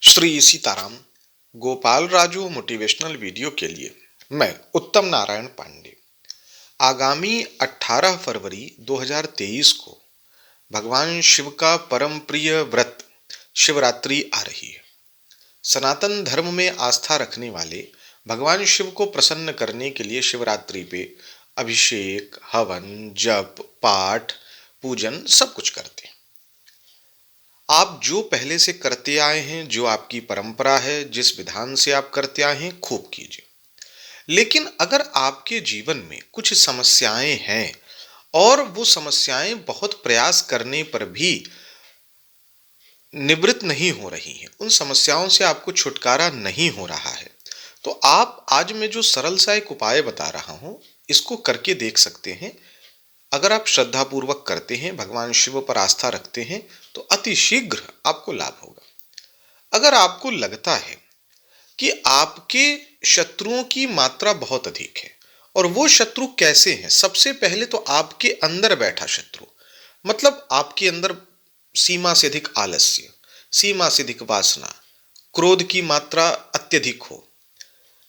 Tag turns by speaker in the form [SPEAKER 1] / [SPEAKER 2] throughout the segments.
[SPEAKER 1] Shri Sitaram. Gopal Raju motivational video के लिए मैं उत्तम नारायण पांडे। आगामी 18 फरवरी 2023 को भगवान शिव का परम प्रिय व्रत शिवरात्रि आ रही है। सनातन धर्म में आस्था रखने वाले भगवान शिव को प्रसन्न करने के लिए शिवरात्रि पे अभिषेक, हवन, जप, पाठ, पूजन सब कुछ करते हैं। आप जो पहले से करते आए हैं, जो आपकी परंपरा है, जिस विधान से आप करते आए हैं, खूब कीजिए। लेकिन अगर आपके जीवन में कुछ समस्याएं हैं और वो समस्याएं बहुत प्रयास करने पर भी निवृत्त नहीं हो रही हैं, उन समस्याओं से आपको छुटकारा नहीं हो रहा है, तो आप आज मैं जो सरल सा एक उपाय बता रहा हूं, इसको करके देख सकते हैं। अगर आप श्रद्धापूर्वक करते हैं, भगवान शिव पर आस्था रखते हैं, तो अति शीघ्र आपको लाभ होगा। अगर आपको लगता है कि आपके शत्रुओं की मात्रा बहुत अधिक है, और वो शत्रु कैसे हैं? सबसे पहले तो आपके अंदर बैठा शत्रु, मतलब आपके अंदर सीमा से अधिक आलस्य, सीमा से अधिक वासना, क्रोध की मात्रा अत्यधिक हो,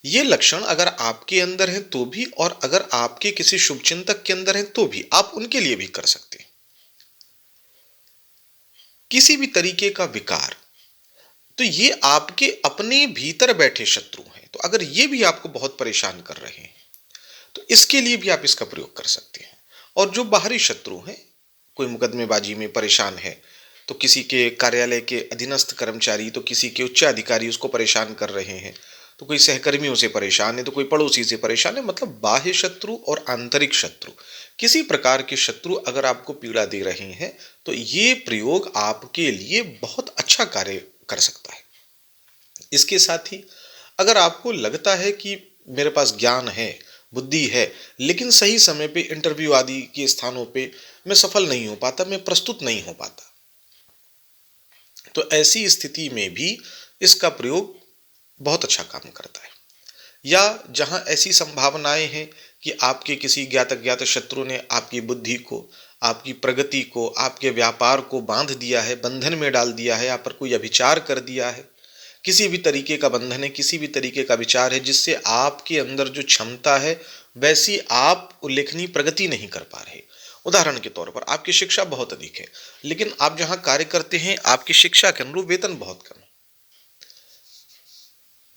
[SPEAKER 1] ये लक्षण अगर आपके अंदर है तो भी, और अगर आपके किसी शुभचिंतक के अंदर है तो भी, आप उनके लिए भी कर सकते हैं। किसी भी तरीके का विकार, तो ये आपके अपने भीतर बैठे शत्रु हैं। तो अगर ये भी आपको बहुत परेशान कर रहे हैं, तो इसके लिए भी आप इसका प्रयोग कर सकते हैं। और जो बाहरी शत्रु हैं, कोई मुकदमेबाजी में परेशान है, तो किसी के कार्यालय के अधीनस्थ कर्मचारी, तो किसी के उच्च अधिकारी उसको परेशान कर रहे हैं, तो कोई सहकर्मियों से परेशान है, तो कोई पड़ोसी से परेशान है। मतलब बाह्य शत्रु और आंतरिक शत्रु, किसी प्रकार के शत्रु अगर आपको पीड़ा दे रहे हैं, तो ये प्रयोग आपके लिए बहुत अच्छा कार्य कर सकता है। इसके साथ ही अगर आपको लगता है कि मेरे पास ज्ञान है, बुद्धि है, लेकिन सही समय पे इंटरव्यू आदि के स्थानों पे मैं सफल नहीं हो पाता, मैं प्रस्तुत नहीं हो पाता, तो ऐसी स्थिति में भी इसका प्रयोग बहुत अच्छा काम करता है। या जहां ऐसी संभावनाएं हैं कि आपके किसी ज्ञात अज्ञात शत्रु ने आपकी बुद्धि को, आपकी प्रगति को, आपके व्यापार को बांध दिया है, बंधन में डाल दिया है, आप पर कोई अभिचार कर दिया है, किसी भी तरीके का बंधन है, किसी भी तरीके का विचार है, जिससे आपके अंदर जो क्षमता है वैसी आप उल्लेखनीय प्रगति नहीं कर पा रहे। उदाहरण के तौर पर आपकी शिक्षा बहुत अधिक है, लेकिन आप जहां कार्य करते हैं आपकी शिक्षा के अनुरूप वेतन बहुत कम है,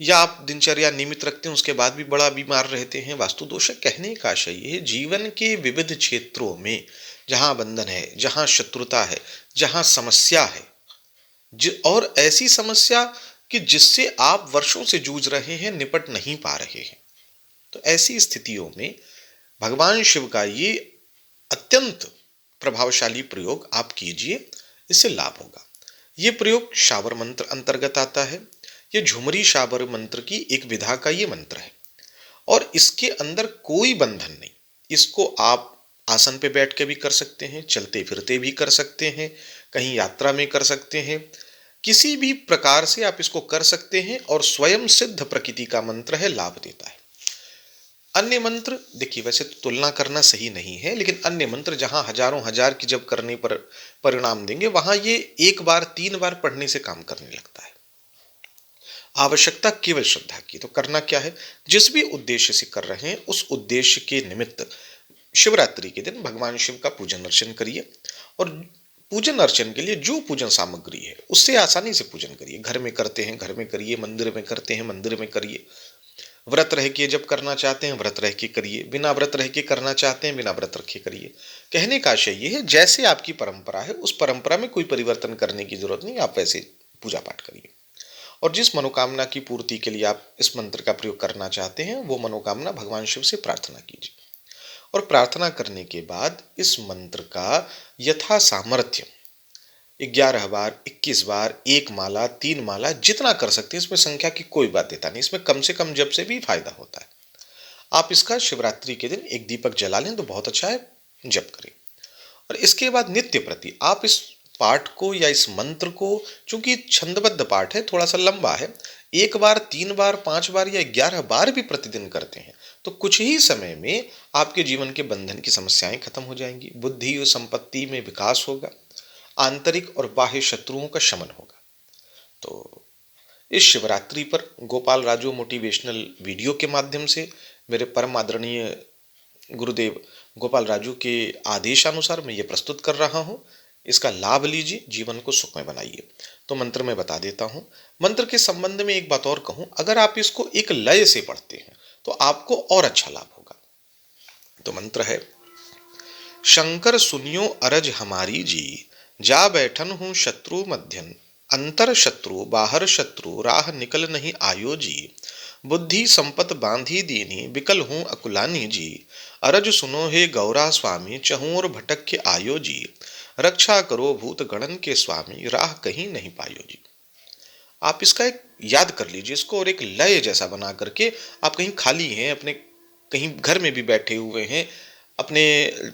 [SPEAKER 1] या आप दिनचर्या नियमित रखते हैं उसके बाद भी बड़ा बीमार रहते हैं। वास्तु दोष है। कहने का आशय ये है, जीवन के विविध क्षेत्रों में जहां बंधन है, जहां शत्रुता है, जहां समस्या है, और ऐसी समस्या कि जिससे आप वर्षों से जूझ रहे हैं, निपट नहीं पा रहे हैं, तो ऐसी स्थितियों में भगवान शिव का ये अत्यंत प्रभावशाली प्रयोग आप कीजिए, इससे लाभ होगा। ये प्रयोग शावर मंत्र अंतर्गत आता है। ये झुमरी शावर मंत्र की एक विधा का ये मंत्र है, और इसके अंदर कोई बंधन नहीं। इसको आप आसन पे बैठ के भी कर सकते हैं, चलते फिरते भी कर सकते हैं, कहीं यात्रा में कर सकते हैं, किसी भी प्रकार से आप इसको कर सकते हैं, और स्वयं सिद्ध प्रकृति का मंत्र है, लाभ देता है। अन्य मंत्र देखिए, वैसे तो तुलना करना सही नहीं है, लेकिन अन्य मंत्र जहां हजारों हजार की जब करने पर परिणाम देंगे, वहां ये एक बार 3 बार पढ़ने से काम करने लगता है। आवश्यकता केवल श्रद्धा की। तो करना क्या है, जिस भी उद्देश्य से कर रहे हैं उस उद्देश्य के निमित्त शिवरात्रि के दिन भगवान शिव का पूजन अर्चन करिए, और पूजन अर्चन के लिए जो पूजन सामग्री है उससे आसानी से पूजन करिए। घर में करते हैं घर में करिए, मंदिर में करते हैं मंदिर में करिए, व्रत रह के जब करना चाहते हैं व्रत रह के करिए, बिना व्रत रह के करना चाहते हैं बिना व्रत रखे करिए। कहने का आशय ये है, जैसे आपकी परंपरा है उस परंपरा में कोई परिवर्तन करने की जरूरत नहीं, आप वैसे पूजा पाठ करिए। और जिस मनोकामना की पूर्ति के लिए आप इस मंत्र का प्रयोग करना चाहते हैं, वो मनोकामना भगवान शिव से प्रार्थना कीजिए, और प्रार्थना करने के बाद इस मंत्र का यथा सामर्थ्य 11 बार, 21 बार, 1 माला, 3 माला, जितना कर सकते हैं, इसमें संख्या की कोई बाध्यता नहीं, इसमें कम से कम जप से भी फायदा होता है। आप इसका शिवरात्रि के दिन एक दीपक जला लें तो बहुत अच्छा है, जप करें। और इसके बाद नित्य प्रति आप इस पाठ को या इस मंत्र को, चूंकि छंदबद्ध पाठ है, थोड़ा सा लंबा है, 1 बार, 3 बार, 5 बार या 11 बार भी प्रतिदिन करते हैं, तो कुछ ही समय में आपके जीवन के बंधन की समस्याएं खत्म हो जाएंगी, बुद्धि और संपत्ति में विकास होगा, आंतरिक और बाह्य शत्रुओं का शमन होगा। तो इस शिवरात्रि पर गोपाल राजू मोटिवेशनल वीडियो के माध्यम से मेरे परम आदरणीय गुरुदेव गोपाल राजू के आदेशानुसार मैं ये प्रस्तुत कर रहा हूँ। इसका लाभ लीजिए, जीवन को सुखमय बनाइए। तो मंत्र मैं बता देता हूँ। मंत्र के संबंध में एक बात और कहूँ, अगर आप इसको एक लय से पढ़ते हैं तो आपको और अच्छा लाभ होगा। तो मंत्र है, शंकर सुनियो अरज हमारी जी, जा बैठन हूँ शत्रु मध्यन, अंतर शत्रु बाहर शत्रु, राह निकल नहीं आयो जी, बुद्धि संपत बांधी दीनी, बिकल हूँ अकुलानी जी, अरज सुनो हे गौरा स्वामी, चहूर भटक के आयो जी, रक्षा करो भूत गणन के स्वामी, राह कहीं नहीं पायो जी। आप इसका एक याद कर लीजिए इसको, और एक लय जैसा बना करके आप कहीं खाली हैं, अपने कहीं घर में भी बैठे हुए हैं, अपने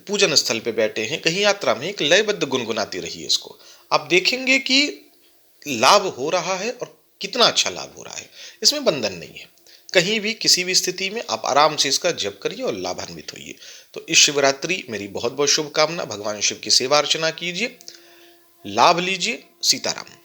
[SPEAKER 1] पूजन स्थल पे बैठे हैं, कहीं यात्रा में, एक लयबद्ध गुनगुनाती रहिए इसको। आप देखेंगे कि लाभ हो रहा है और कितना अच्छा लाभ हो रहा है। इसमें बंधन नहीं है, कहीं भी किसी भी स्थिति में आप आराम से इसका जप करिए और लाभान्वित होइए। तो इस शिवरात्रि मेरी बहुत बहुत शुभकामना। भगवान शिव की सेवा अर्चना कीजिए, लाभ लीजिए। सीताराम।